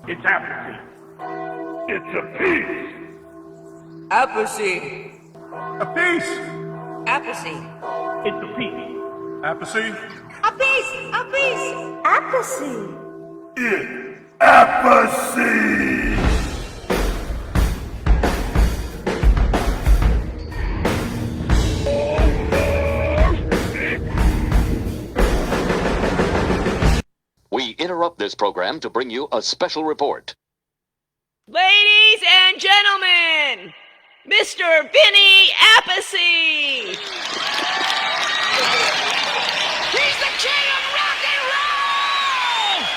It's apathy. It's a piece. Apathy. A piece. Apathy. It's a piece. Apathy. A piece. A piece. Apathy. Apathy. We interrupt this program to bring you a special report. Ladies and gentlemen, Mr. Vinny Appice! He's the king of rock and roll!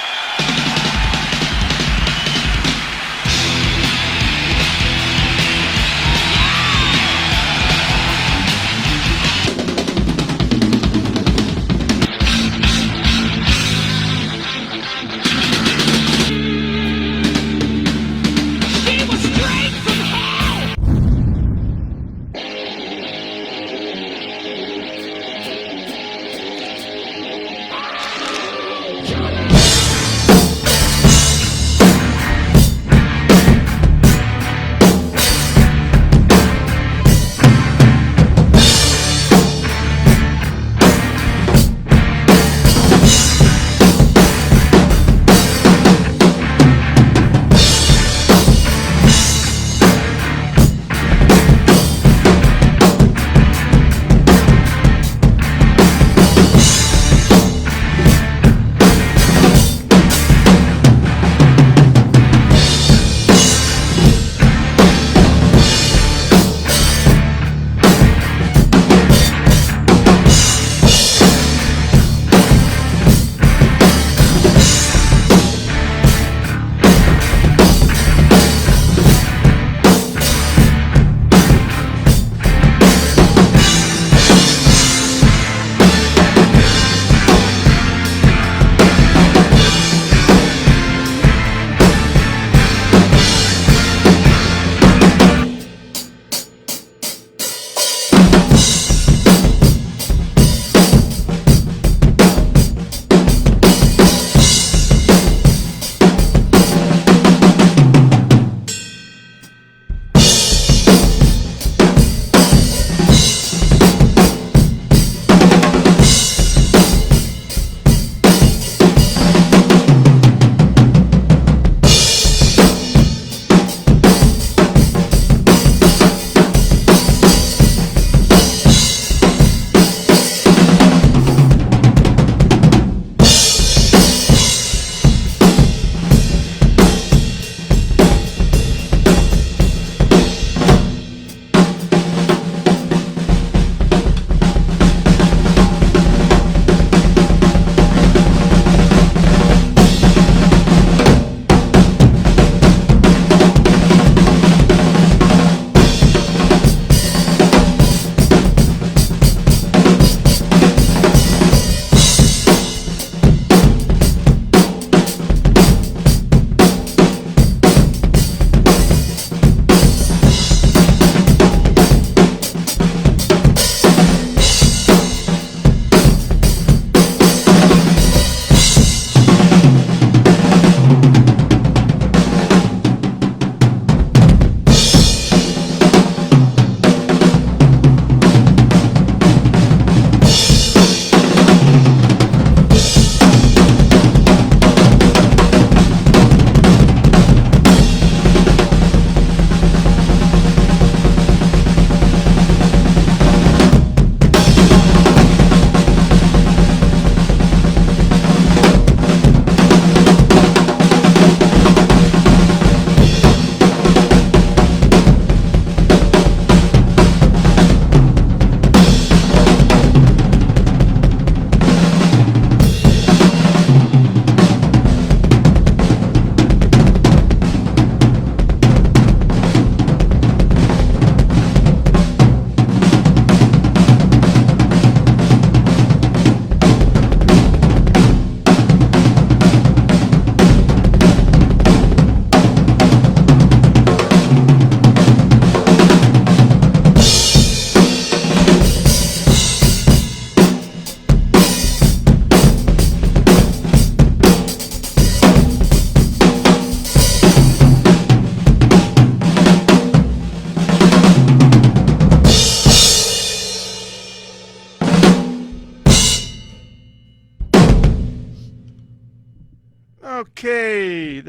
He was straight from hell!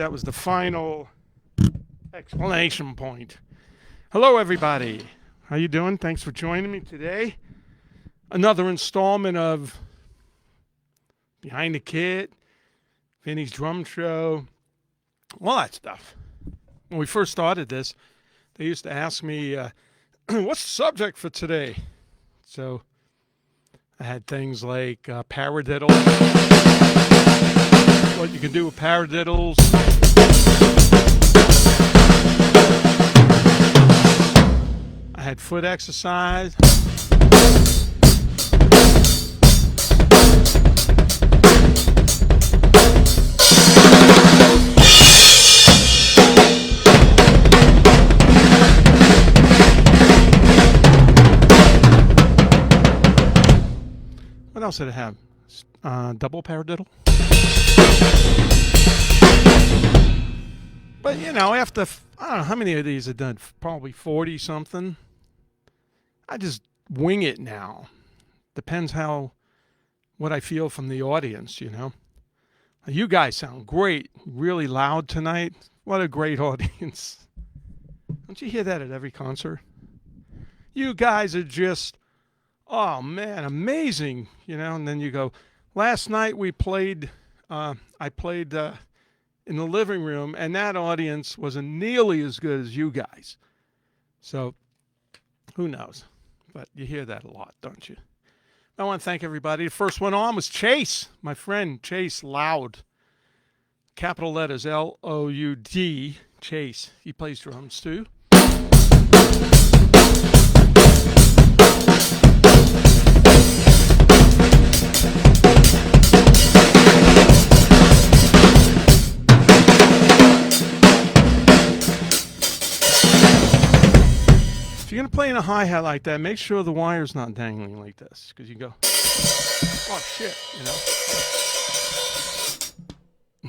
That was the final explanation point. Hello, everybody. How you doing? Thanks for joining me today. Another installment of Behind the Kit, Vinny's Drum Show, all that stuff. When we first started this, they used to ask me, what's the subject for today? So I had things like paradiddles, what you can do with paradiddles. I had foot exercise. What else did it have? Double paradiddle. But, you know, after, I don't know how many of these I've done, probably 40 something. I just wing it now. Depends what I feel from the audience, you know. You guys sound great, really loud tonight. What a great audience. Don't you hear that at every concert? You guys are just, oh man, amazing, you know. And then you go, last night we played, I played in the living room, and that audience wasn't nearly as good as you guys. So, who knows? But you hear that a lot, don't you? I want to thank everybody. The first one on was Chase, my friend Chase Loud. Capital letters L-O-U-D, Chase. He plays drums too. If you're going to play in a hi-hat like that, make sure the wire's not dangling like this, because you go, oh shit, you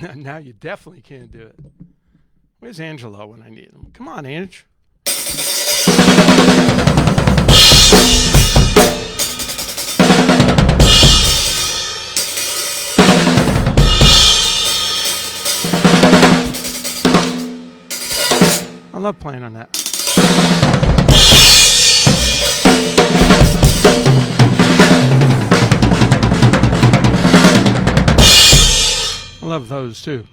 know. Now you definitely can't do it. Where's Angelo when I need him? Come on, Ange. I love playing on that. I love those too.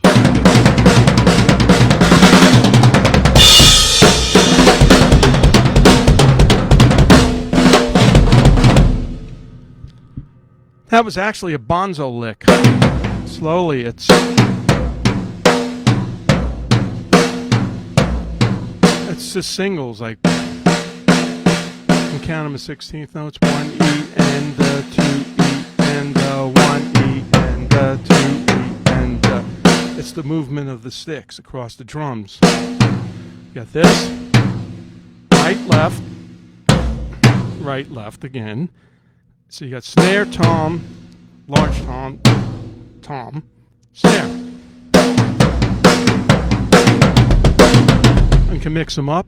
That was actually a Bonzo lick. Slowly, it's just singles, like you can count them as 16th notes: 1 E and 2 E and 1 E and 2 E. It's the movement of the sticks across the drums. You got this, right, left again. So you got snare, tom, large tom, tom, snare. And can mix them up.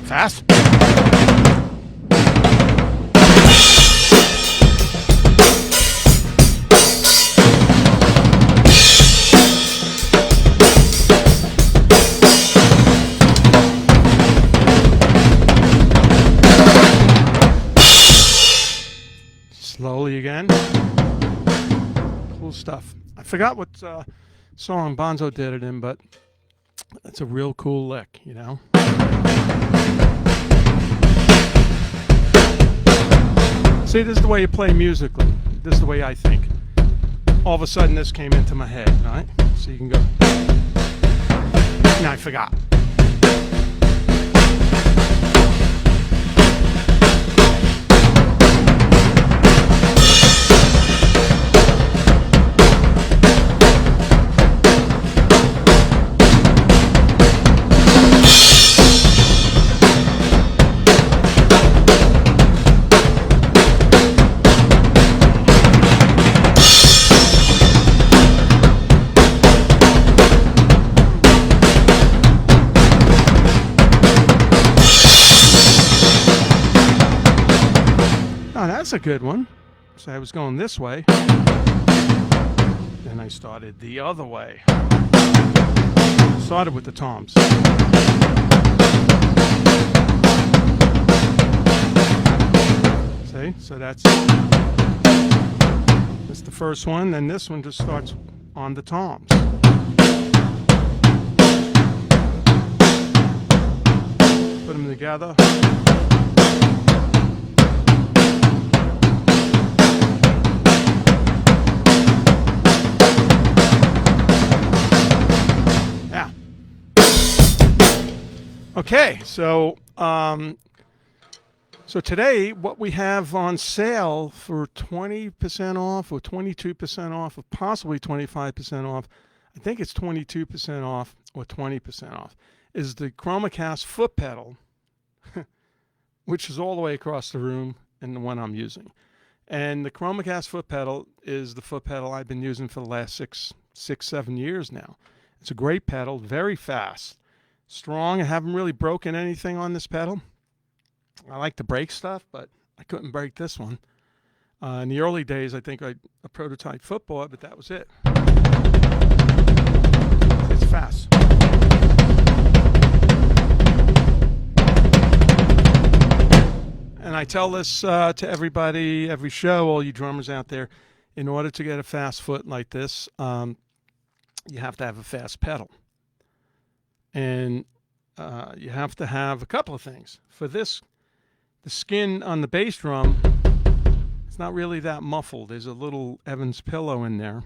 Fast. Slowly again. Cool stuff. I forgot what song Bonzo did it in, but it's a real cool lick, you know. See, this is the way you play musically. This is the way I think. All of a sudden, this came into my head, right? So you can go. Now I forgot. Oh, that's a good one. So I was going this way. Then I started the other way. Started with the toms. See? So that's the first one. Then this one just starts on the toms. Put them together. Yeah. Okay, so today what we have on sale for 20% off or 22% off or possibly 25% off, I think it's 22% off or 20% off, is the ChromaCast foot pedal, which is all the way across the room and the one I'm using. And the ChromaCast foot pedal is the foot pedal I've been using for the last 7 years now. It's a great pedal, very fast, strong. I haven't really broken anything on this pedal. I like to break stuff, but I couldn't break this one. In the early days, I think I a prototype football, but that was it. It's fast. And I tell this to everybody, every show, all you drummers out there, in order to get a fast foot like this, you have to have a fast pedal. And you have to have a couple of things. For this, the skin on the bass drum, it's not really that muffled. There's a little Evans pillow in there,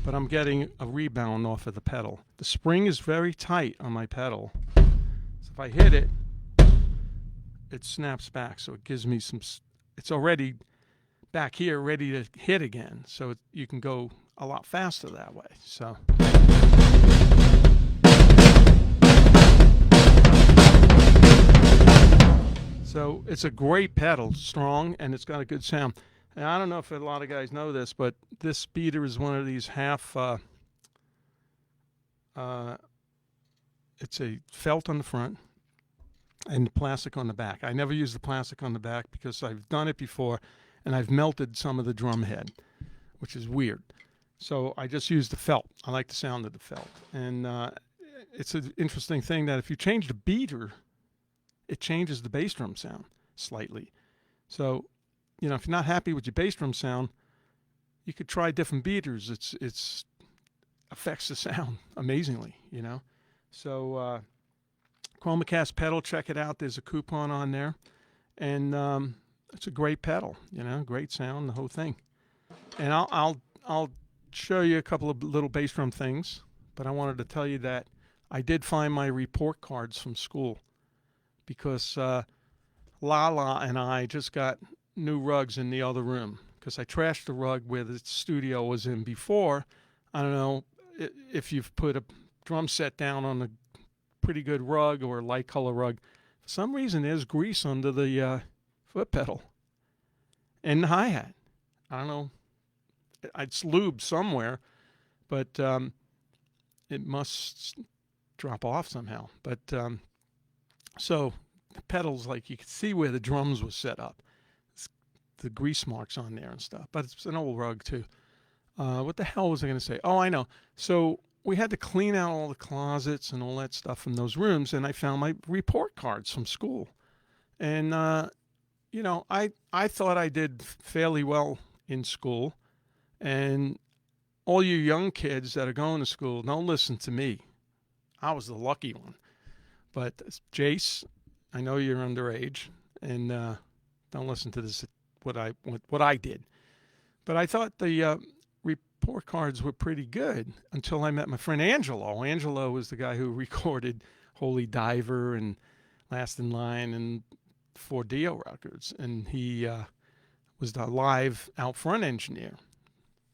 but I'm getting a rebound off of the pedal. The spring is very tight on my pedal. So if I hit it, it snaps back. So it gives me some, it's already back here ready to hit again. So you can go a lot faster that way. So it's a great pedal, strong, and it's got a good sound. And I don't know if a lot of guys know this, but this beater is one of these half, it's a felt on the front and plastic on the back. I never use the plastic on the back because I've done it before, and I've melted some of the drum head, which is weird. So I just use the felt. I like the sound of the felt. And it's an interesting thing that if you change the beater, it changes the bass drum sound slightly. So, you know, if you're not happy with your bass drum sound, you could try different beaters. It's affects the sound amazingly, you know. So ChromaCast pedal, check it out. There's a coupon on there. And it's a great pedal, you know, great sound, the whole thing. And I'll show you a couple of little bass drum things, but I wanted to tell you that I did find my report cards from school, because Lala and I just got new rugs in the other room because I trashed the rug where the studio was in before. I don't know if you've put a drum set down on a pretty good rug or a light color rug. For some reason, there's grease under the foot pedal and the hi-hat. I don't know. It's lubed somewhere, but it must drop off somehow. But so the pedals, like you could see where the drums were set up. It's the grease marks on there and stuff. But it's an old rug too. What the hell was I going to say? Oh, I know. So we had to clean out all the closets and all that stuff from those rooms, and I found my report cards from school. And you know, I thought I did fairly well in school. And all you young kids that are going to school, don't listen to me. I was the lucky one. But Jace, I know you're underage, and don't listen to this. What I did, but I thought the report cards were pretty good until I met my friend Angelo. Angelo was the guy who recorded Holy Diver and Last in Line and 4Dio records, and he was the live out front engineer.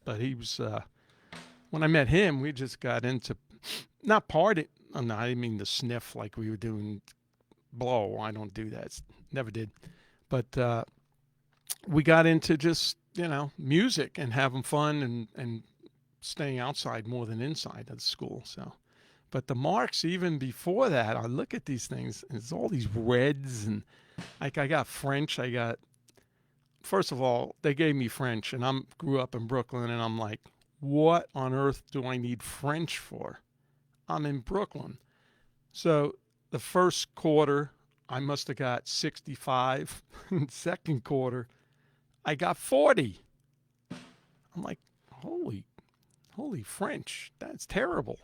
But he was when I met him, we just got into not party. No, I didn't mean to sniff like we were doing blow. I don't do that. Never did. But we got into just, you know, music and having fun and staying outside more than inside of the school. So, but the marks, even before that, I look at these things, and it's all these reds, and like I got French, I got first of all, they gave me French, and grew up in Brooklyn, and I'm like, what on earth do I need French for? I'm in Brooklyn. So the first quarter, I must have got 65. In the second quarter, I got 40. I'm like, holy French, that's terrible.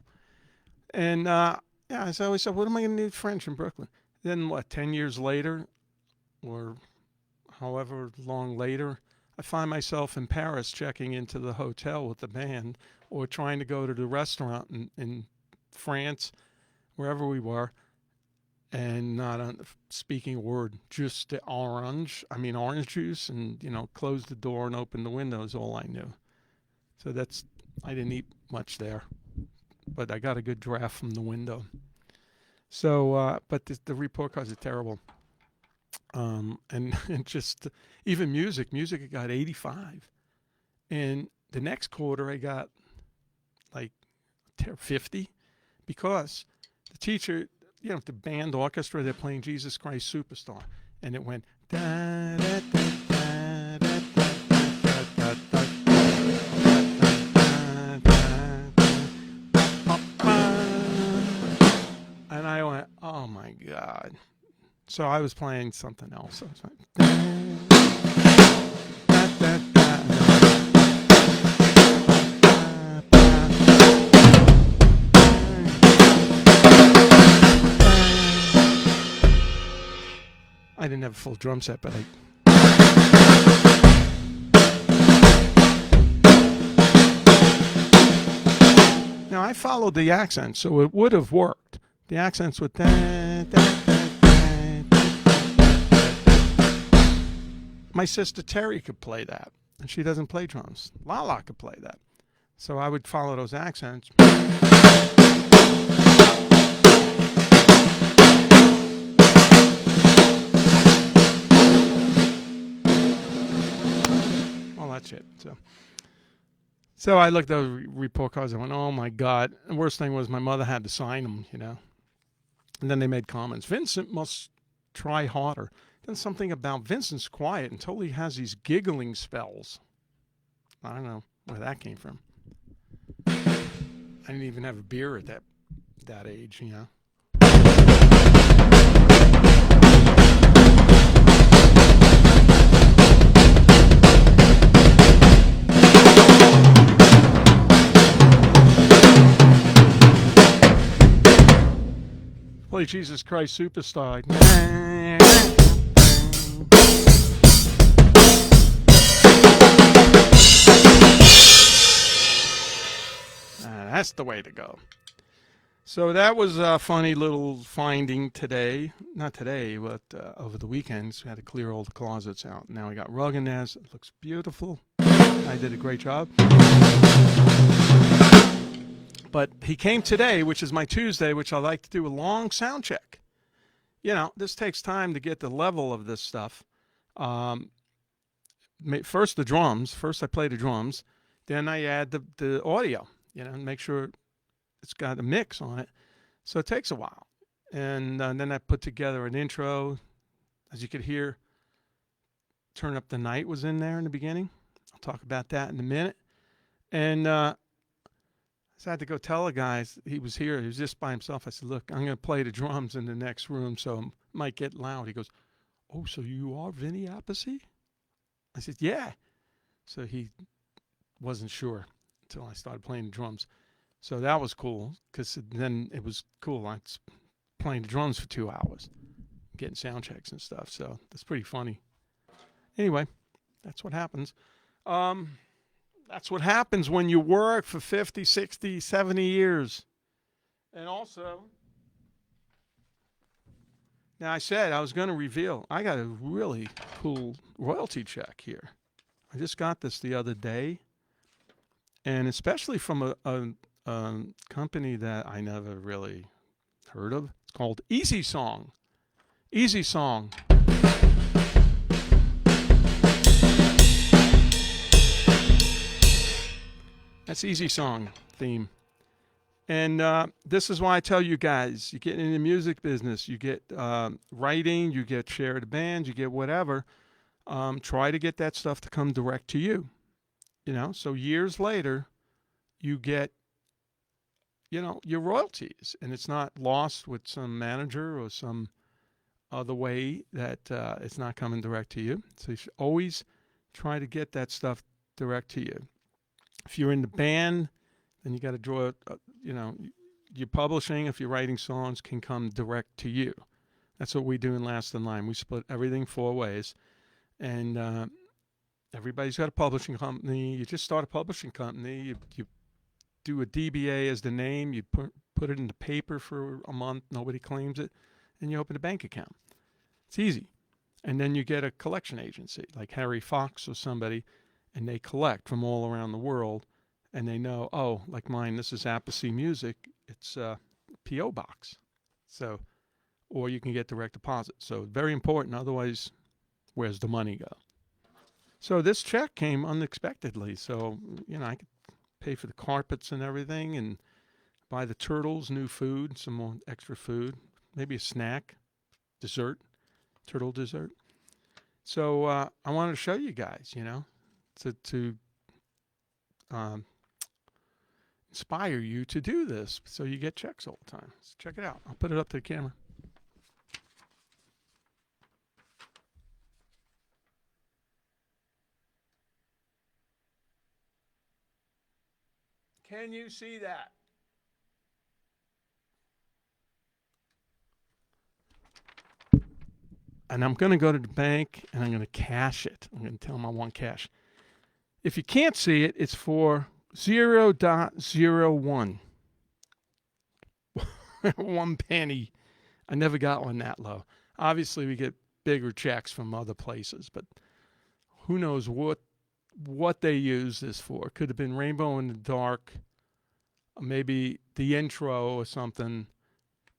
And yeah, so I always said, what am I going to need French in Brooklyn? Then what, 10 years later, or however long later, I find myself in Paris checking into the hotel with the band, or trying to go to the restaurant in France, wherever we were, and not speaking a word, just the orange juice, and, close the door and open the window is all I knew. So I didn't eat much there, but I got a good draft from the window. So, but the report cards are terrible. And just even music I got 85. And the next quarter I got like 50, because the teacher, the band orchestra, they're playing Jesus Christ Superstar. And it went da da da da da da da da. And I went, oh my God. So I was playing something else. I was like, I didn't have a full drum set, but now I followed the accent, so it would have worked. The accents would My sister Terry could play that, and she doesn't play drums. Lala could play that. So I would follow those accents. Well, that's it. So I looked at those report cards and went, oh my God. The worst thing was my mother had to sign them, And then they made comments. Vincent must try harder. Then something about Vincent's quiet until he has these giggling spells. I don't know where that came from. I didn't even have a beer at that age, Play Jesus Christ Superstar. That's the way to go. So that was a funny little finding today. Not today, but over the weekends. We had to clear all the closets out. Now we got rug in there. It looks beautiful. I did a great job. But he came today, which is my Tuesday, which I like to do a long sound check. This takes time to get the level of this stuff. First the drums. First I play the drums. Then I add the audio. And make sure it's got a mix on it. So it takes a while. And then I put together an intro. As you could hear, Turn Up the Night was in there in the beginning. I'll talk about that in a minute. And so I had to go tell the guys, he was here, he was just by himself. I said, look, I'm going to play the drums in the next room, so it might get loud. He goes, oh, so you are Vinny Appice? I said, yeah. So he wasn't sure until I started playing the drums. So that was cool, because then it was cool. I was playing the drums for 2 hours, getting sound checks and stuff. So that's pretty funny. Anyway, that's what happens. That's what happens when you work for 50, 60, 70 years. And also, now I said I was going to reveal, I got a really cool royalty check here. I just got this the other day. And especially from a company that I never really heard of. It's called Easy Song. Easy Song. That's Easy Song theme. And this is why I tell you guys, you get in the music business, you get writing, you get share the band, you get whatever. try to get that stuff to come direct to you. So years later, you get, your royalties, and it's not lost with some manager or some other way that it's not coming direct to you. So you should always try to get that stuff direct to you. If you're in the band, then you got to draw, your publishing, if you're writing songs, can come direct to you. That's what we do in Last in Line. We split everything 4 ways. And everybody's got a publishing company. You just start a publishing company. You do a DBA as the name. You put it in the paper for a month. Nobody claims it. And you open a bank account. It's easy. And then you get a collection agency like Harry Fox or somebody, and they collect from all around the world. And they know, oh, like mine, this is Appice Music. It's a P.O. box. So, or you can get direct deposit. So very important. Otherwise, where's the money go? So this check came unexpectedly. So, I could pay for the carpets and everything and buy the turtles new food, some more extra food, maybe a snack, dessert, turtle dessert. So I wanted to show you guys, to inspire you to do this so you get checks all the time. So check it out. I'll put it up to the camera. Can you see that? And I'm going to go to the bank and I'm going to cash it. I'm going to tell them I want cash. If you can't see it, it's for 0.01. 1 penny. I never got one that low. Obviously, we get bigger checks from other places, but who knows what they use this for. Could have been Rainbow in the Dark, maybe the intro or something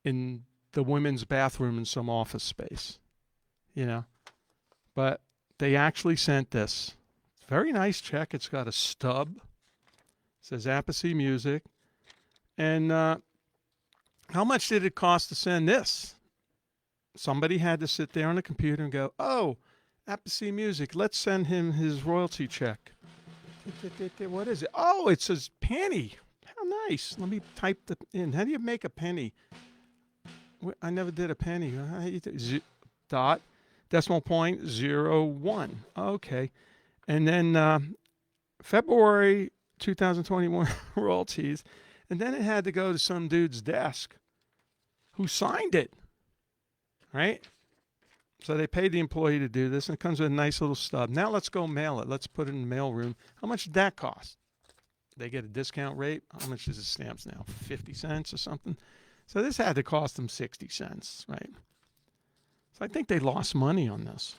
in the women's bathroom in some office space, But they actually sent this. Very nice check. It's got a stub. It says Appice Music. And how much did it cost to send this? Somebody had to sit there on the computer and go, oh, Appice Music, let's send him his royalty check. What is it? Oh, it says penny. How nice. Let me type that in. How do you make a penny? I never did a penny. Dot, decimal point, 0.01. Okay. And then February 2021 royalties. And then it had to go to some dude's desk who signed it. Right? So they paid the employee to do this, and it comes with a nice little stub. Now let's go mail it. Let's put it in the mail room. How much did that cost? They get a discount rate. How much is the stamps now? 50 cents or something? So this had to cost them 60 cents, right? So I think they lost money on this.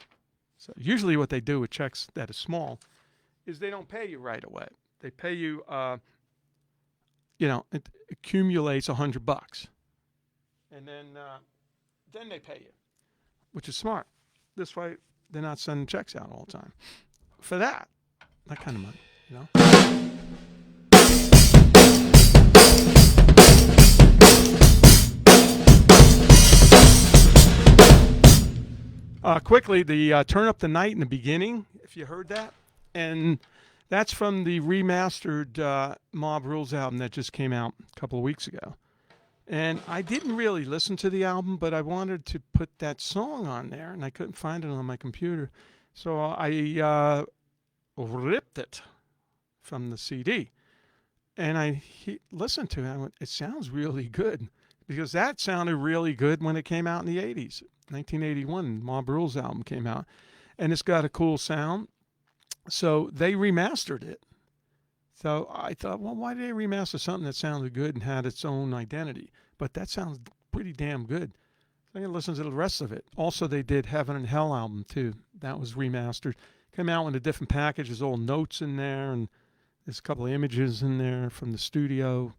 So usually what they do with checks that are small is they don't pay you right away. They pay you, it accumulates $100. And then they pay you, which is smart. This way, they're not sending checks out all the time. For that kind of money, Quickly, the Turn Up the Night in the beginning, if you heard that. And that's from the remastered Mob Rules album that just came out a couple of weeks ago. And I didn't really listen to the album, but I wanted to put that song on there, and I couldn't find it on my computer. So I ripped it from the CD. And I listened to it, and I went, it sounds really good. Because that sounded really good when it came out in the 80s. 1981, Mob Rules album came out. And it's got a cool sound. So they remastered it. So I thought, well, why did they remaster something that sounded good and had its own identity? But that sounds pretty damn good. So I'm going to listen to the rest of it. Also, they did Heaven and Hell album, too. That was remastered. Came out with a different package. There's all notes in there, and there's a couple of images in there from the studio.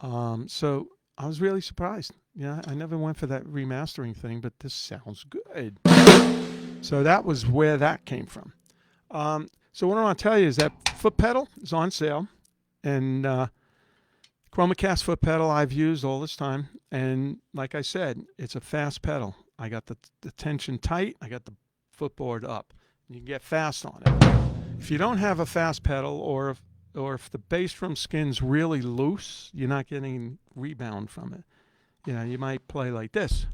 So I was really surprised. Yeah, I never went for that remastering thing, but this sounds good. So that was where that came from. So what I want to tell you is that foot pedal is on sale, and ChromaCast foot pedal I've used all this time, and like I said, it's a fast pedal. I got the tension tight, I got the footboard up. You can get fast on it. If you don't have a fast pedal, or if the bass drum skin's really loose, you're not getting rebound from it. You know, you might play like this.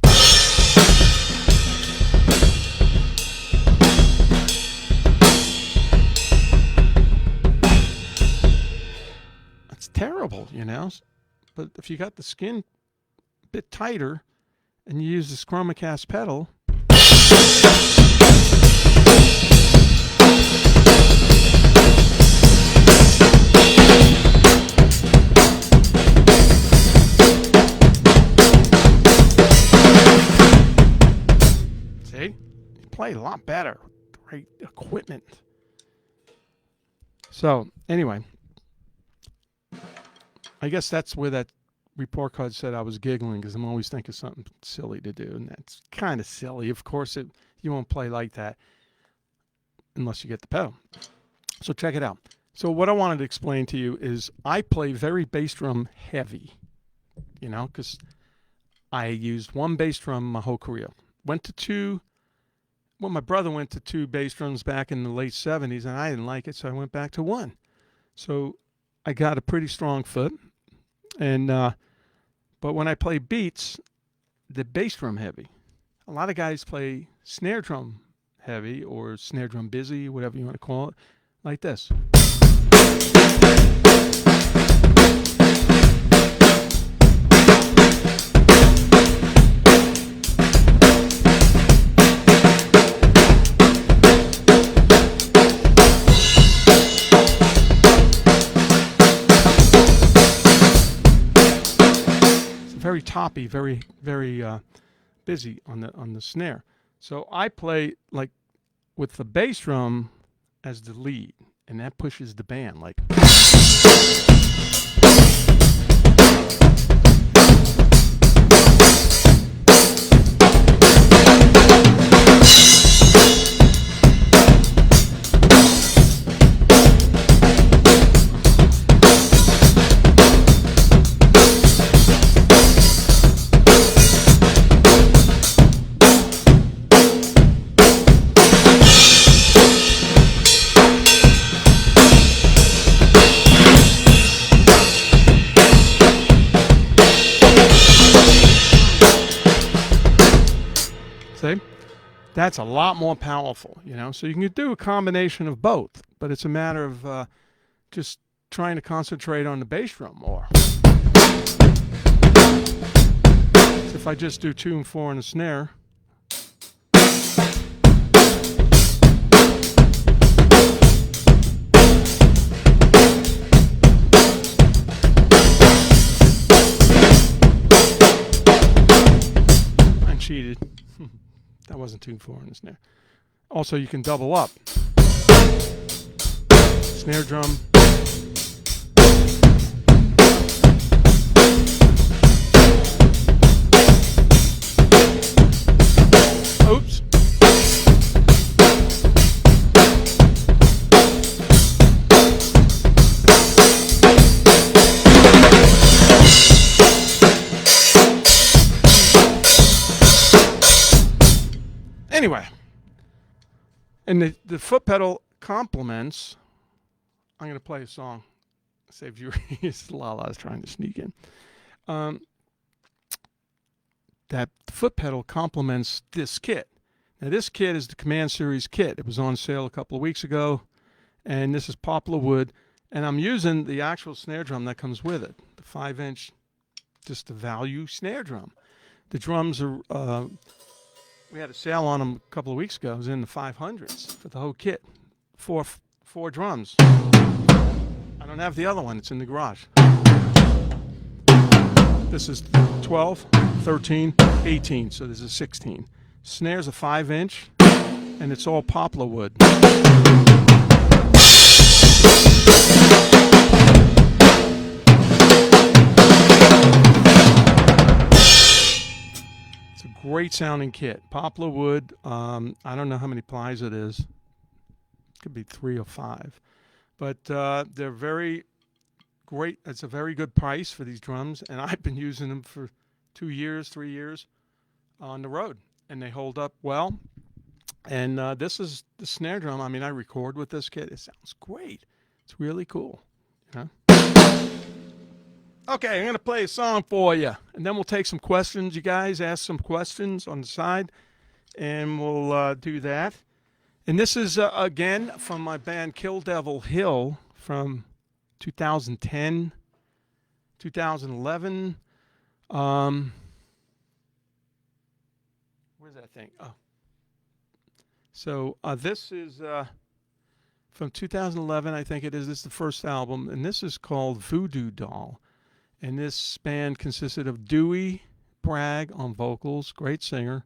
It's terrible, you know. But if you got the skin a bit tighter and you use the Chromacast pedal, see, you play a lot better with the right equipment. So anyway, I guess that's where that report card said I was giggling, because I'm always thinking something silly to do, and that's kind of silly. Of course, you won't play like that unless you get the pedal. So check it out. So what I wanted to explain to you is I play very bass drum heavy, you know, because I used one bass drum my whole career. Went to two. Well, my brother went to two bass drums back in the late 70s, and I didn't like it, so I went back to one. So I got a pretty strong foot, and but when I play beats, the bass drum heavy. A lot of guys play snare drum heavy, or snare drum busy, whatever you want to call it, like this. Very toppy, very busy on the snare. So I play like with the bass drum as the lead, and that pushes the band like. That's a lot more powerful, you know. So you can do a combination of both, but it's a matter of just trying to concentrate on the bass drum more. So if I just do 2 and 4 in the snare. I cheated. That wasn't 2 and 4 in the snare. Also, you can double up. Snare drum. Oops. Anyway, and the foot pedal complements. I'm going to play a song. Save you. It's Lala is trying to sneak in. That foot pedal complements this kit. Now, this kit is the Command Series kit. It was on sale a couple of weeks ago, and this is poplar wood. And I'm using the actual snare drum that comes with it, the 5-inch, just the value snare drum. The drums are. We had a sale on them a couple of weeks ago. It was in the 500s for the whole kit. Four drums. I don't have the other one. It's in the garage. This is 12, 13, 18. So there's a 16. Snare's a 5-inch, and it's all poplar wood. Great sounding kit. Poplar wood. I don't know how many plies it is. It could be 3 or 5. But they're very great. It's a very good price for these drums. And I've been using them for 2 years, 3 years on the road. And they hold up well. And this is the snare drum. I mean, I record with this kit. It sounds great. It's really cool. You know? Okay, I'm going to play a song for you, and then we'll take some questions. You guys ask some questions on the side, and we'll do that. And this is, again, from my band Kill Devil Hill from 2010, 2011. Where's that thing? Oh. So this is from 2011, I think it is. This is the first album, and this is called Voodoo Doll. And this band consisted of Dewey Bragg on vocals, great singer,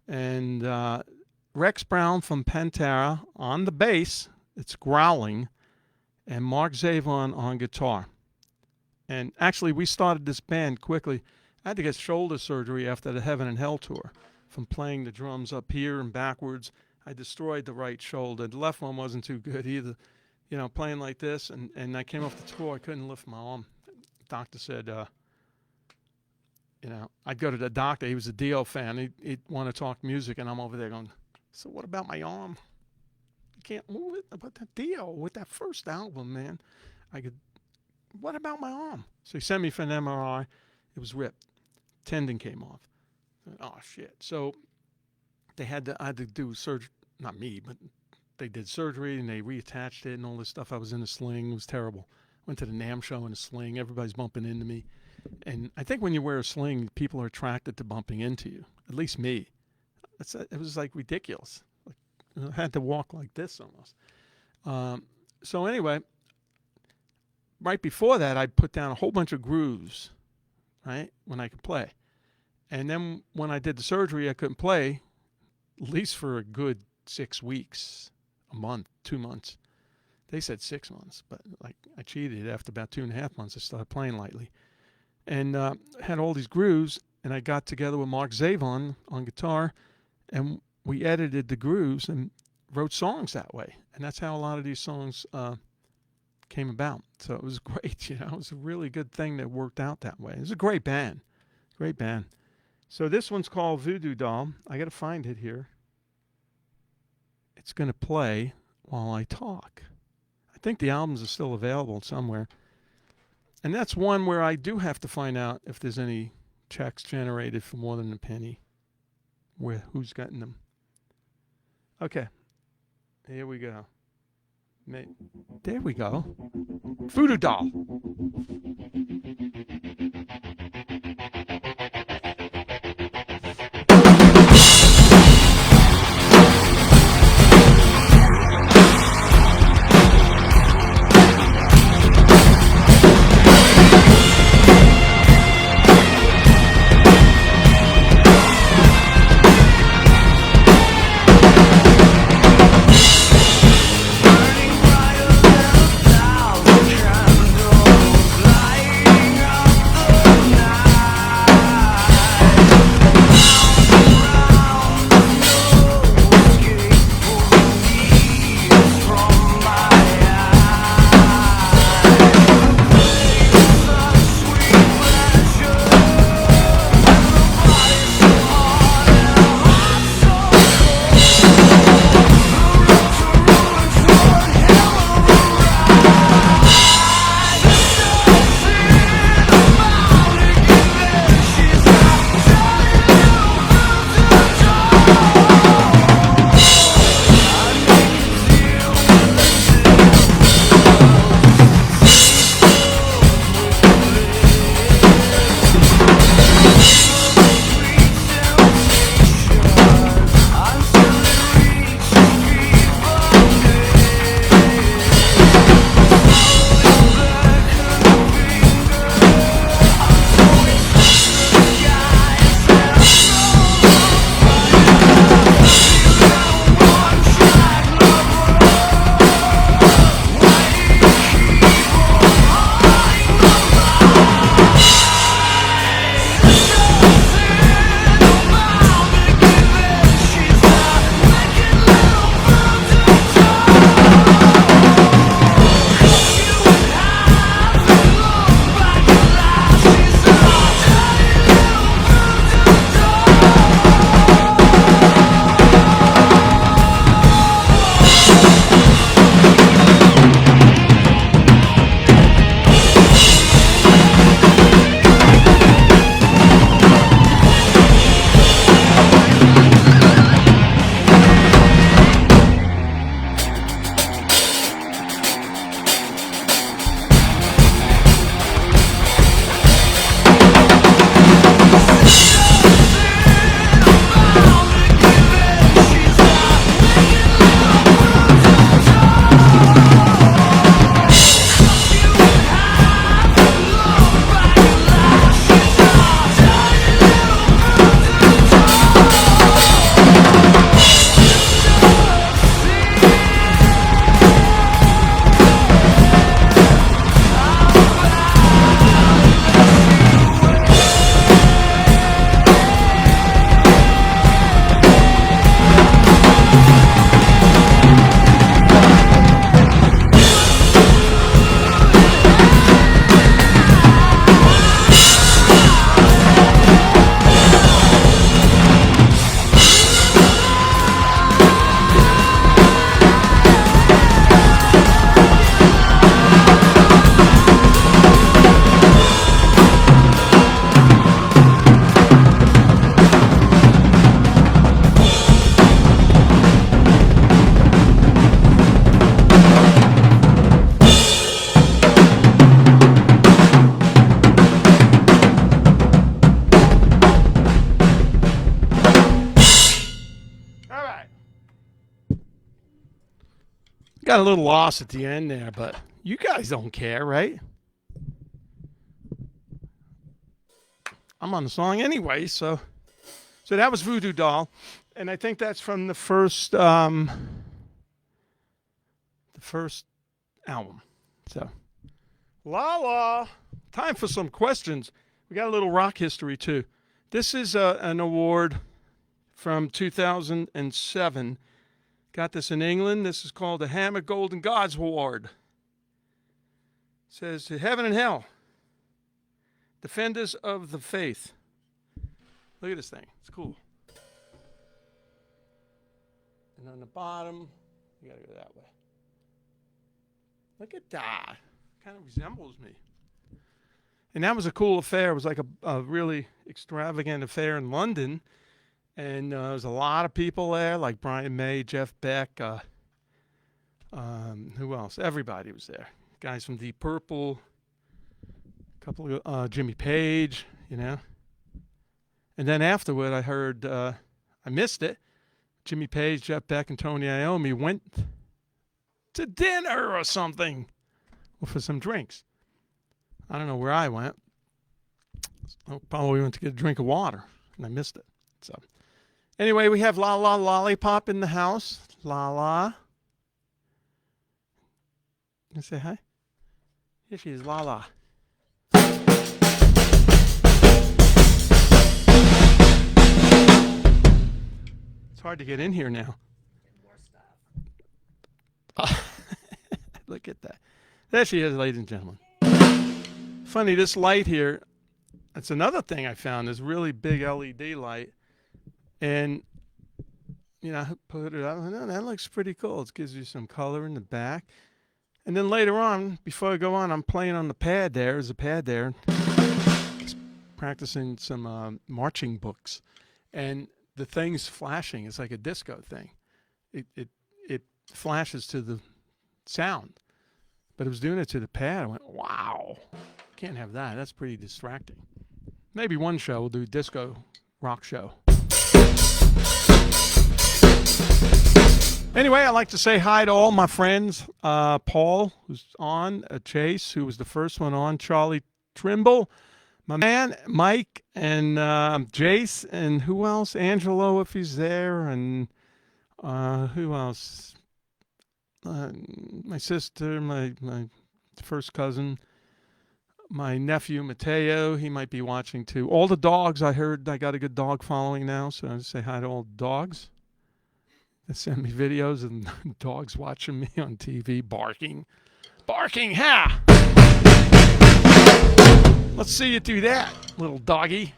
and Rex Brown from Pantera on the bass, it's growling, and Mark Zavon on guitar. And actually, we started this band quickly. I had to get shoulder surgery after the Heaven and Hell tour from playing the drums up here and backwards. I destroyed the right shoulder. The left one wasn't too good either. You know, playing like this, and I came off the tour, I couldn't lift my arm. Doctor said, you know, I'd go to the doctor. He was a Dio fan. He'd want to talk music, and I'm over there going, so what about my arm? I can't move it. But that Dio, with that first album, man, what about my arm? So he sent me for an MRI. It was ripped. Tendon came off. Oh, shit. So I had to do surgery. Not me, but they did surgery, and they reattached it and all this stuff. I was in a sling. It was terrible. Went to the NAMM show in a sling. Everybody's bumping into me. And I think when you wear a sling, people are attracted to bumping into you. At least me. It was like ridiculous. Like, I had to walk like this almost. So anyway, right before that, I put down a whole bunch of grooves, right, when I could play. And then when I did the surgery, I couldn't play, at least for a good 6 weeks, a month, 2 months. They said 6 months, but like I cheated. After about 2.5 months, I started playing lightly, and had all these grooves. And I got together with Mark Zavon on guitar, and we edited the grooves and wrote songs that way. And that's how a lot of these songs came about. So it was great, you know. It was a really good thing that worked out that way. It was a great band, great band. So this one's called Voodoo Doll. I got to find it here. It's going to play while I talk. I think the albums are still available somewhere. And that's one where I do have to find out if there's any checks generated for more than a penny. Who's gotten them? Okay. Here we go. There we go. Voodoo Doll. Burning brighter than a thousand candles, lighting Got a little lost at the end there, but you guys don't care, right? I'm on the song anyway, so that was Voodoo Doll, and I think that's from the first album. So, la la. Time for some questions. We got a little rock history too. This is an award from 2007. Got this in England. This is called the Hammer Golden Gods Award. It says Heaven and Hell, Defenders of the Faith. Look at this thing. It's cool. And on the bottom, you gotta go that way. Look at that. Kind of resembles me. And that was a cool affair. It was like a really extravagant affair in London. And there was a lot of people there, like Brian May, Jeff Beck, who else? Everybody was there. Guys from Deep Purple, a couple of Jimmy Page, you know. And then afterward, I heard, I missed it. Jimmy Page, Jeff Beck, and Tony Iommi went to dinner or something, or for some drinks. I don't know where I went. I probably went to get a drink of water, and I missed it. So, anyway, we have La La Lollipop in the house. La La. You say hi? Here she is, La La. It's hard to get in here now. Look at that. There she is, ladies and gentlemen. Funny, this light here, that's another thing I found, this really big LED light. And, you know, I put it up, and that looks pretty cool. It gives you some color in the back. And then later on, before I go on, I'm playing on the pad there. There's a pad there. Just practicing some marching books. And the thing's flashing. It's like a disco thing. It flashes to the sound. But it was doing it to the pad. I went, wow. Can't have that. That's pretty distracting. Maybe one show we'll do a disco rock show. Anyway, I'd like to say hi to all my friends. Paul, who's on, Chase, who was the first one on, Charlie Trimble, my man, Mike, and Jace, and who else? Angelo, if he's there, and who else? My sister, my first cousin, my nephew, Mateo, he might be watching too. All the dogs, I heard I got a good dog following now, so I just say hi to all the dogs. They send me videos of dogs watching me on TV, barking, ha! Let's see you do that, little doggy.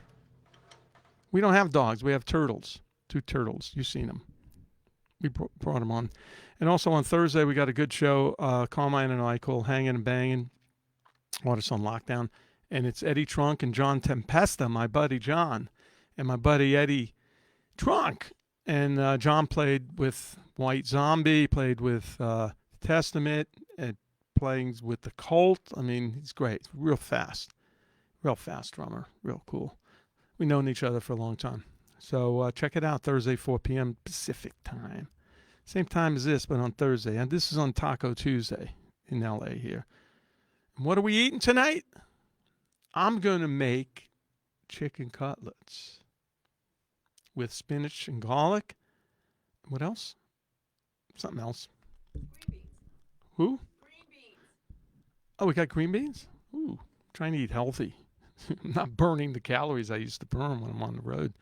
We don't have dogs, we have turtles, 2 turtles. You've seen them. We brought them on. And also on Thursday, we got a good show, Carmine and I, called Hanging and Banging. Artists on Lockdown. And it's Eddie Trunk and John Tempesta, my buddy John, and my buddy Eddie Trunk. And John played with White Zombie, played with Testament, and playing with the Cult. I mean, he's great. Real fast drummer. Real cool. We've known each other for a long time. So check it out, Thursday, 4 p.m. Pacific time. Same time as this, but on Thursday. And this is on Taco Tuesday in L.A. here. And what are we eating tonight? I'm going to make chicken cutlets with spinach and garlic. What else? Something else. Green beans. Who? Green beans. Oh, we got green beans? Ooh, trying to eat healthy. I'm not burning the calories I used to burn when I'm on the road.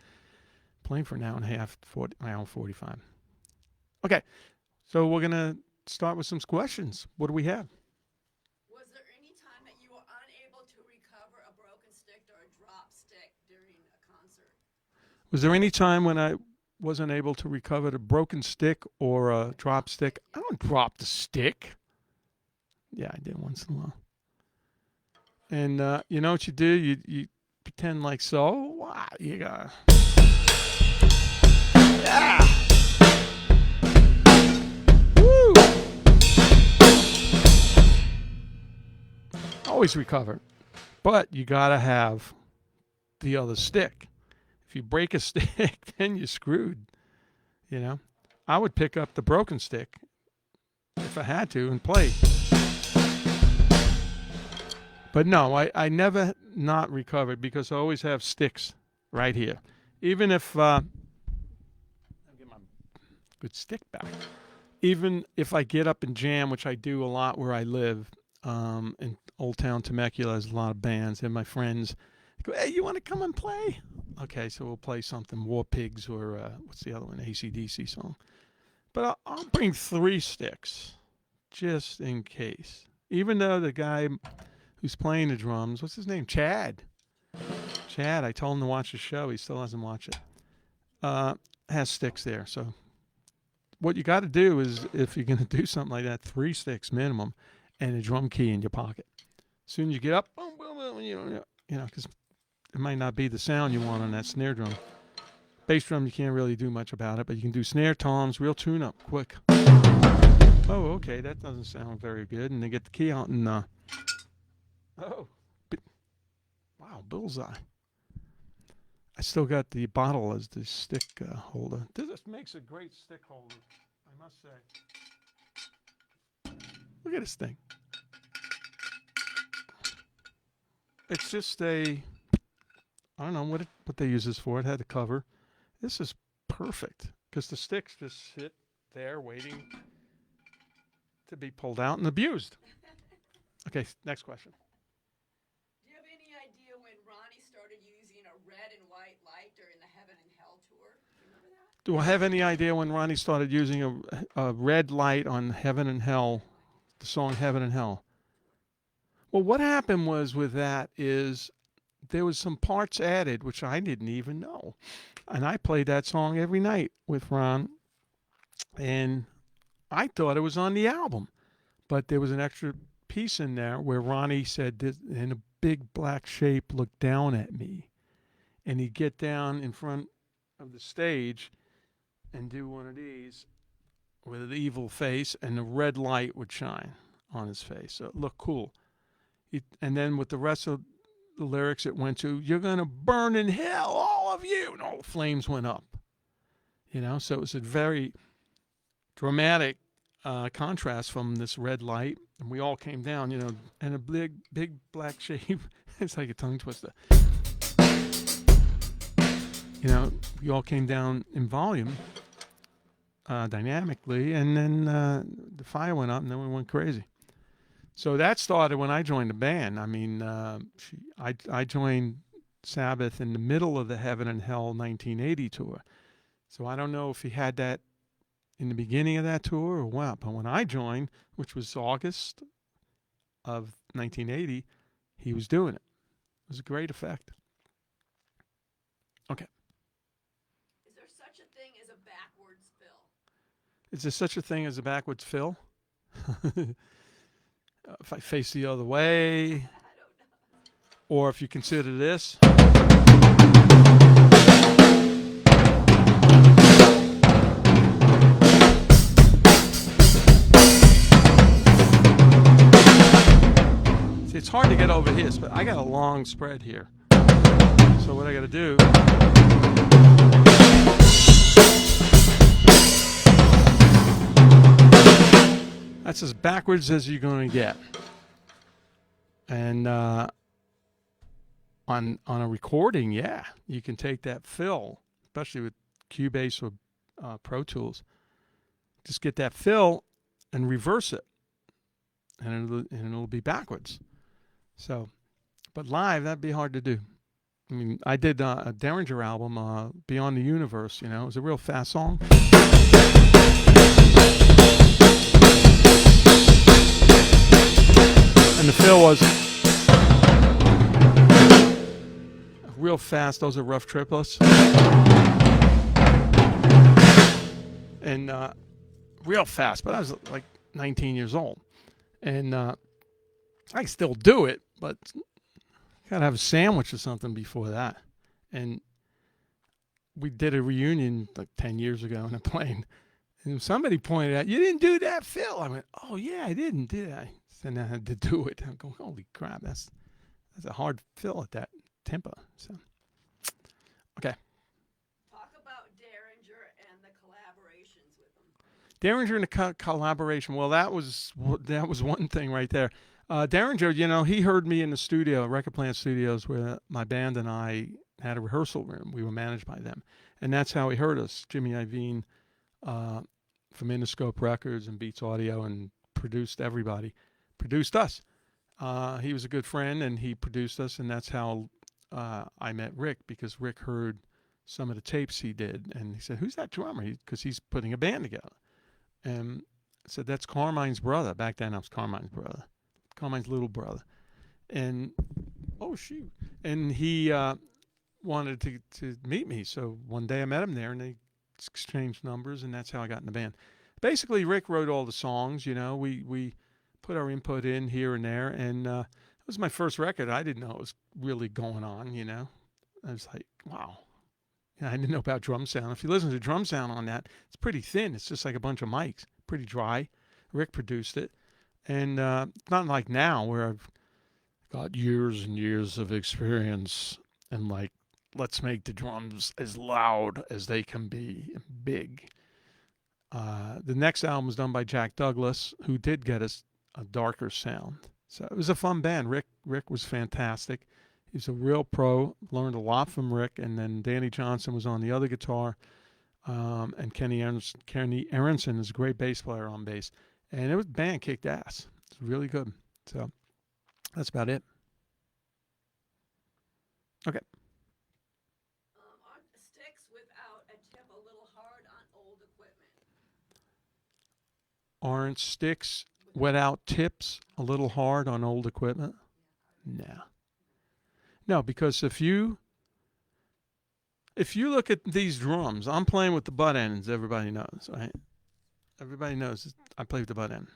Playing for an hour and a half, an hour and 45. Okay, so we're going to start with some questions. What do we have? Was there any time that you were unable to recover a broken stick or a drop stick during a concert? Was there any time when I wasn't able to recover the broken stick or a drop stick? I don't drop the stick. Yeah, I did once in a while. And you know what you do? You pretend like so. Wow, you got. Yeah. Woo. Always recover, but you gotta have the other stick. If you break a stick, then you're screwed. You know, I would pick up the broken stick if I had to and play. But no, I never not recovered because I always have sticks right here. Even if I'll get my good stick back. Even if I get up and jam, which I do a lot where I live, in Old Town Temecula, there's a lot of bands, and my friends go, hey, you want to come and play? Okay, so we'll play something, War Pigs or what's the other one, AC/DC song. But I'll bring 3 sticks just in case. Even though the guy who's playing the drums, what's his name? Chad, I told him to watch the show. He still hasn't watched it. Has sticks there. So what you got to do is, if you're going to do something like that, 3 sticks minimum and a drum key in your pocket. As soon as you get up, boom, boom, boom, you know, because it might not be the sound you want on that snare drum. Bass drum, you can't really do much about it, but you can do snare toms, real tune-up, quick. Oh, okay, that doesn't sound very good. And they get the key out and, wow, bullseye. I still got the bottle as the stick holder. This makes a great stick holder, I must say. Look at this thing. It's just I don't know what they use this for. It had a cover. This is perfect because the sticks just sit there waiting to be pulled out and abused. Okay, next question. Do you have any idea when Ronnie started using a red and white light during the Heaven and Hell tour? Do you remember that? Do I have any idea when Ronnie started using a red light on Heaven and Hell, the song Heaven and Hell? Well, what happened was with that is there was some parts added, which I didn't even know. And I played that song every night with Ron, and I thought it was on the album. But there was an extra piece in there where Ronnie said, this, in a big black shape, look down at me. And he'd get down in front of the stage and do one of these with an evil face, and the red light would shine on his face. So it looked cool. And then with the rest of the lyrics, it went to, you're going to burn in hell, all of you. And all the flames went up. You know, so it was a very dramatic contrast from this red light. And we all came down, you know, and a big black shape. It's like a tongue twister. You know, we all came down in volume, dynamically, and then the fire went up, and then we went crazy. So that started when I joined the band. I mean, I joined Sabbath in the middle of the Heaven and Hell 1980 tour. So I don't know if he had that in the beginning of that tour or what. But when I joined, which was August of 1980, he was doing it. It was a great effect. Okay. Is there such a thing as a backwards fill? Is there such a thing as a backwards fill? If I face the other way, or if you consider this. See, it's hard to get over here, but I got a long spread here. So what I got to do, that's as backwards as you're going to get. And on a recording, yeah, you can take that fill, especially with Cubase or Pro Tools. Just get that fill and reverse it, and it'll be backwards. So, but live, that'd be hard to do. I mean, I did a Derringer album, Beyond the Universe. You know, it was a real fast song. And the fill was real fast. Those are rough triplets. And real fast. But I was like 19 years old. And I still do it, but got to have a sandwich or something before that. And we did a reunion like 10 years ago in a plane. And somebody pointed out, you didn't do that fill. I went, oh, yeah, I didn't, did I? And I had to do it. I'm going, holy crap, that's a hard fill at that tempo. So, okay. Talk about Derringer and the collaborations with him. Derringer and the collaboration. Well, that was one thing right there. Derringer, he heard me in the studio, Record Plant Studios, where my band and I had a rehearsal room. We were managed by them, and that's how he heard us. Jimmy Iovine from Interscope Records and Beats Audio, and produced us. He was a good friend, and he produced us, and that's how I met Rick, because Rick heard some of the tapes he did, and he said, "Who's that drummer?" Because he's putting a band together. And I said, "That's Carmine's brother." Back then, I was Carmine's brother, Carmine's little brother. And oh shoot! And he wanted to meet me, so one day I met him there, and they exchanged numbers, and that's how I got in the band. Basically, Rick wrote all the songs. We put our input in here and there, and it was my first record. I didn't know what was really going on. I was like, wow. I didn't know about drum sound. If you listen to drum sound on that, it's pretty thin. It's just like a bunch of mics, pretty dry. Rick produced it. And it's not like now where I've got years and years of experience and like, let's make the drums as loud as they can be and big. The next album was done by Jack Douglas, who did get us a darker sound. So it was a fun band. Rick was fantastic. He's a real pro. Learned a lot from Rick. And then Danny Johnson was on the other guitar. And Kenny Aronson is a great bass player on bass. And the band kicked ass. It's really good. So that's about it. Okay. Aren't the sticks without a tip a little hard on old equipment? Aren't sticks without tips a little hard on old equipment? No. No, because if you look at these drums, I'm playing with the butt ends. Everybody knows, right? Everybody knows I play with the butt end.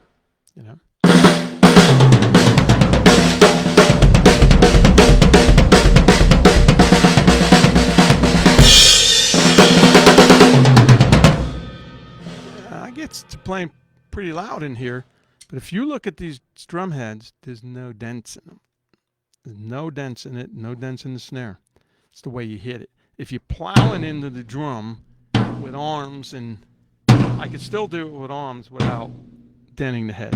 I get to playing pretty loud in here, but if you look at these drum heads, there's no dents in them. There's no dents in it, no dents in the snare. It's the way you hit it. If you're plowing into the drum with arms, and I could still do it with arms without denting the head,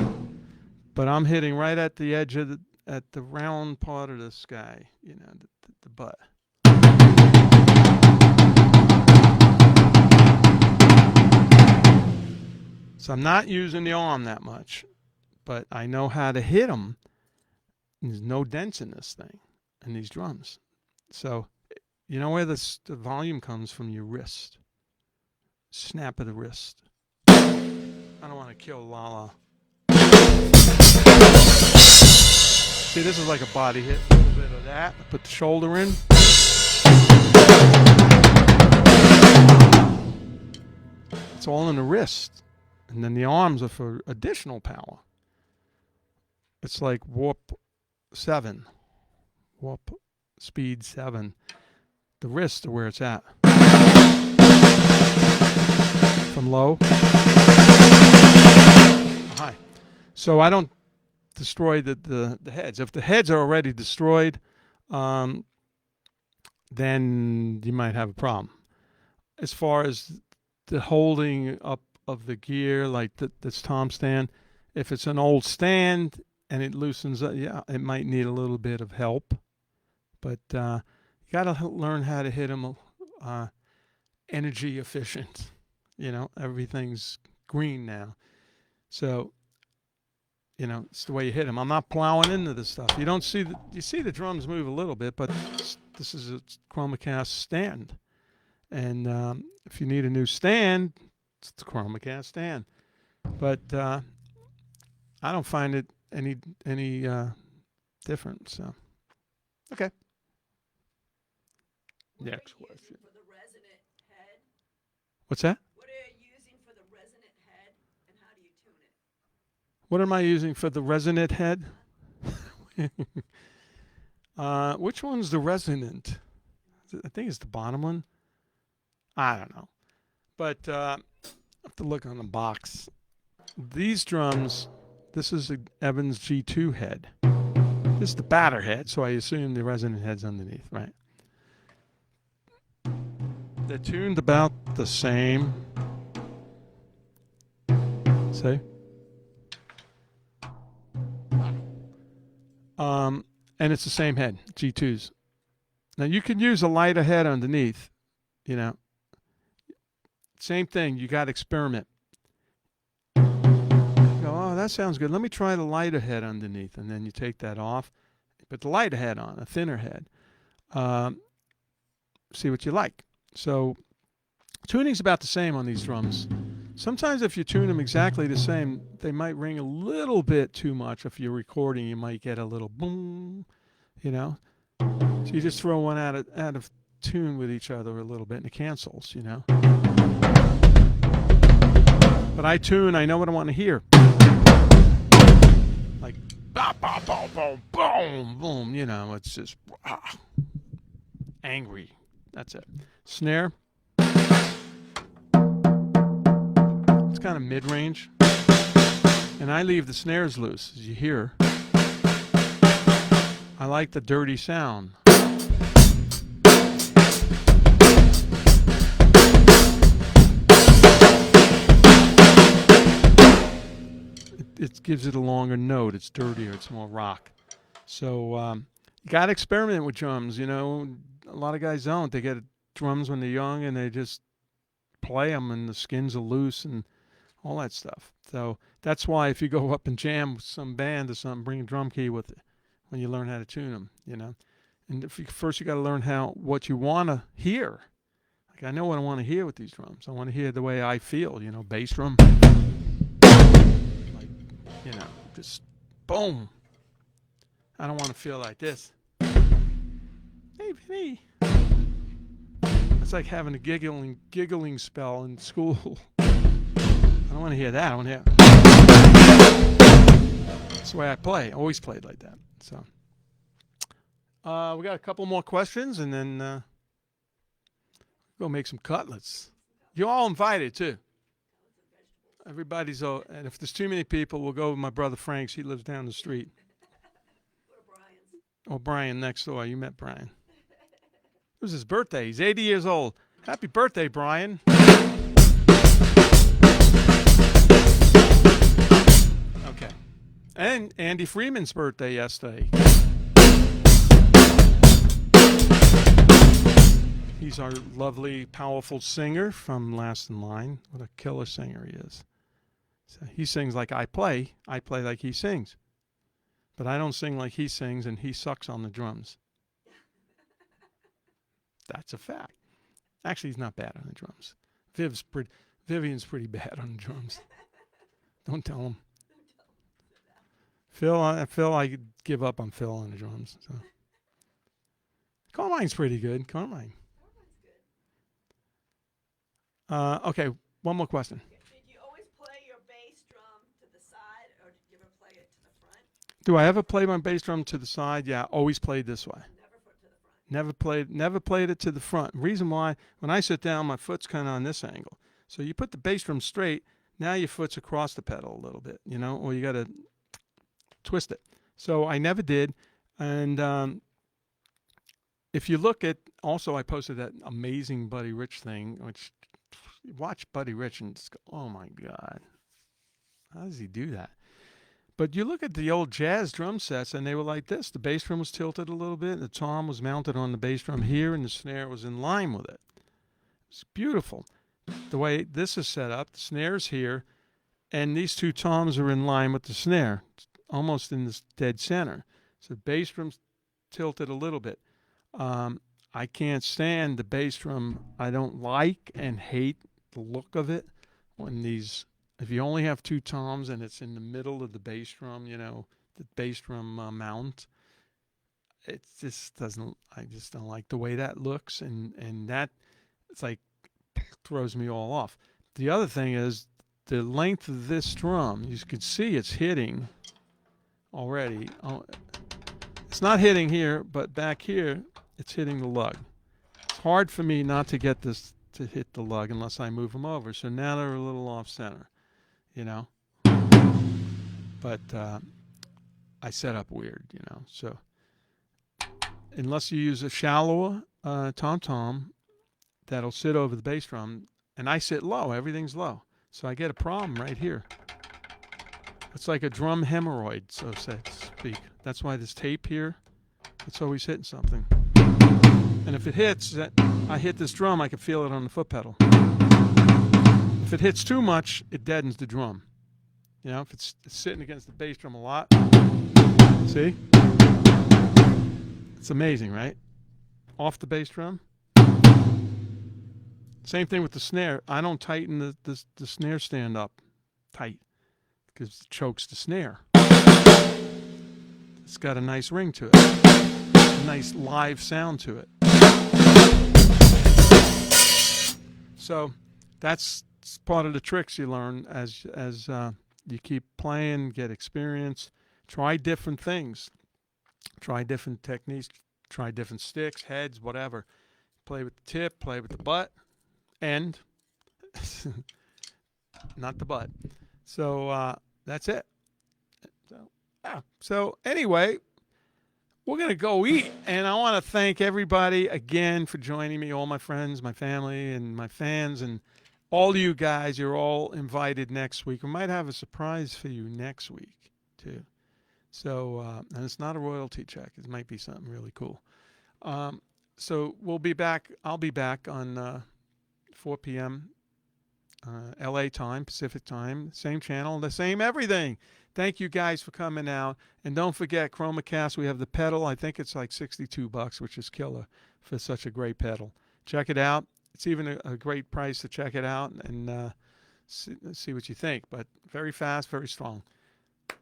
but I'm hitting right at the edge of at the round part of the sky, the butt. So I'm not using the arm that much, but I know how to hit them. There's no dents in this thing, in these drums. So, you know where the volume comes from? Your wrist. Snap of the wrist. I don't want to kill Lala. See, this is like a body hit. A little bit of that. I put the shoulder in. It's all in the wrist. And then the arms are for additional power. It's like warp 7. Warp speed 7. The wrists are where it's at. From low. High. So I don't destroy the heads. If the heads are already destroyed, then you might have a problem. As far as the holding up of the gear, like this tom stand, if it's an old stand and it loosens up, yeah, it might need a little bit of help. But you got to learn how to hit them energy efficient. Everything's green now. So, it's the way you hit them. I'm not plowing into this stuff. You don't see you see the drums move a little bit, but this is a ChromaCast stand. And if you need a new stand, it's the ChromaCast stand. But I don't find it any different. So, okay. Next question. For the resonant head? What's that? What are you using for the resonant head, and how do you tune it? What am I using for the resonant head? Which one's the resonant? I think it's the bottom one. I don't know. But I have to look on the box. These drums, this is an Evans G2 head. This is the batter head, so I assume the resonant head's underneath, right? They're tuned about the same. See? And it's the same head, G2s. Now you can use a lighter head underneath, you know. Same thing, you got to experiment. You go, oh, that sounds good. Let me try the lighter head underneath. And then you take that off, put the lighter head on, a thinner head. See what you like. So tuning's about the same on these drums. Sometimes if you tune them exactly the same, they might ring a little bit too much. If you're recording, you might get a little boom, you know. So you just throw one out of tune with each other a little bit and it cancels, you know. But I tune, I know what I want to hear. Like, boom, boom, boom, boom, boom, you know, it's just angry. That's it. Snare. It's kind of mid-range. And I leave the snares loose, as you hear. I like the dirty sound. It gives it a longer note. It's dirtier. It's more rock. So you got to experiment with drums. You know, a lot of guys don't. They get drums when they're young and they just play them and the skins are loose and all that stuff. So that's why if you go up and jam with some band or something, bring a drum key with it when you learn how to tune them, you know. And first you got to learn what you want to hear. Like I know what I want to hear with these drums. I want to hear the way I feel, you know, bass drum. Like, you know, just boom. I don't want to feel like this. Hey, Vinny. It's like having a giggling spell in school. I don't want to hear that. I want to hear. That's the way I play. I always played like that. So, we got a couple more questions, and then go make some cutlets. You're all invited too. Everybody's and if there's too many people, we'll go with my brother Frank's. He lives down the street. Or Brian next door. You met Brian. It was his birthday. He's 80 years old. Happy birthday, Brian. Okay. And Andy Freeman's birthday yesterday. He's our lovely, powerful singer from Last in Line. What a killer singer he is. So he sings like I play. I play like he sings. But I don't sing like he sings, and he sucks on the drums. That's a fact. Actually, he's not bad on the drums. Vivian's pretty bad on the drums. Don't tell him. Phil, I give up on Phil on the drums. So. Carmine's pretty good. Carmine. Okay, one more question. Did you always play your bass drum to the side, or did you ever play it to the front? Do I ever play my bass drum to the side? Yeah, always played this way. Never foot to the front. Never played it to the front. Reason why, when I sit down, my foot's kind of on this angle. So you put the bass drum straight, now your foot's across the pedal a little bit, you know, or you got to twist it. So I never did. And if you look at, also I posted that amazing Buddy Rich thing, which watch Buddy Rich and just go, oh my God, how does he do that? But you look at the old jazz drum sets, and they were like this. The bass drum was tilted a little bit. The tom was mounted on the bass drum here, and the snare was in line with it. It's beautiful. The way this is set up, the snare's here, and these two toms are in line with the snare, almost in this dead center. So the bass drum's tilted a little bit. I can't stand the bass drum. I don't like and hate the look of it when these, if you only have two toms and it's in the middle of the bass drum, you know, the bass drum mount, it just doesn't, I just don't like the way that looks, and that, it's like, throws me all off. The other thing is the length of this drum, you can see it's hitting already. It's not hitting here, but back here, it's hitting the lug. It's hard for me not to get this to hit the lug unless I move them over. So now they're a little off center, you know. But I set up weird, you know. So unless you use a shallower tom-tom that'll sit over the bass drum, and I sit low, everything's low. So I get a problem right here. It's like a drum hemorrhoid, so to speak. That's why this tape here, it's always hitting something. And if it hits, I hit this drum, I can feel it on the foot pedal. If it hits too much, it deadens the drum. You know, if it's sitting against the bass drum a lot, see? It's amazing, right? Off the bass drum. Same thing with the snare. I don't tighten the snare stand up tight because it chokes the snare. It's got a nice ring to it, a nice live sound to it. So that's part of the tricks you learn as you keep playing, get experience, try different things, try different techniques, try different sticks, heads, whatever. Play with the tip, play with the butt, end. Not the butt. So that's it. So anyway, we're going to go eat. And I want to thank everybody again for joining me, all my friends, my family, and my fans, and all of you guys. You're all invited next week. We might have a surprise for you next week, too. So, and it's not a royalty check. It might be something really cool. So we'll be back. I'll be back on 4 p.m. LA time, Pacific time, same channel, the same everything. Thank you guys for coming out. And don't forget, ChromaCast, we have the pedal. I think it's like $62, which is killer for such a great pedal. Check it out. It's even a great price to check it out and see what you think. But very fast, very strong.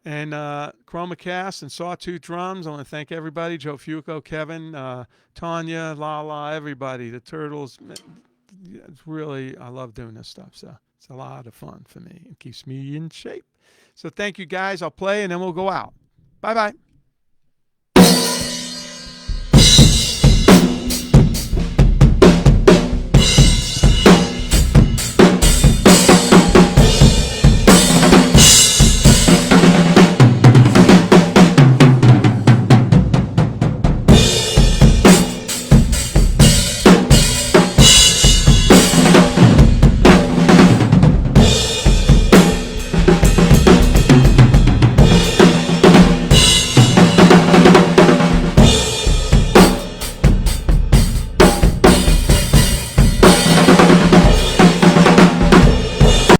And ChromaCast and Sawtooth Drums, I want to thank everybody. Joe Fuco, Kevin, Tanya, Lala, everybody, the Turtles. It's really, I love doing this stuff. So it's a lot of fun for me. It keeps me in shape. So thank you guys. I'll play and then we'll go out. Bye-bye.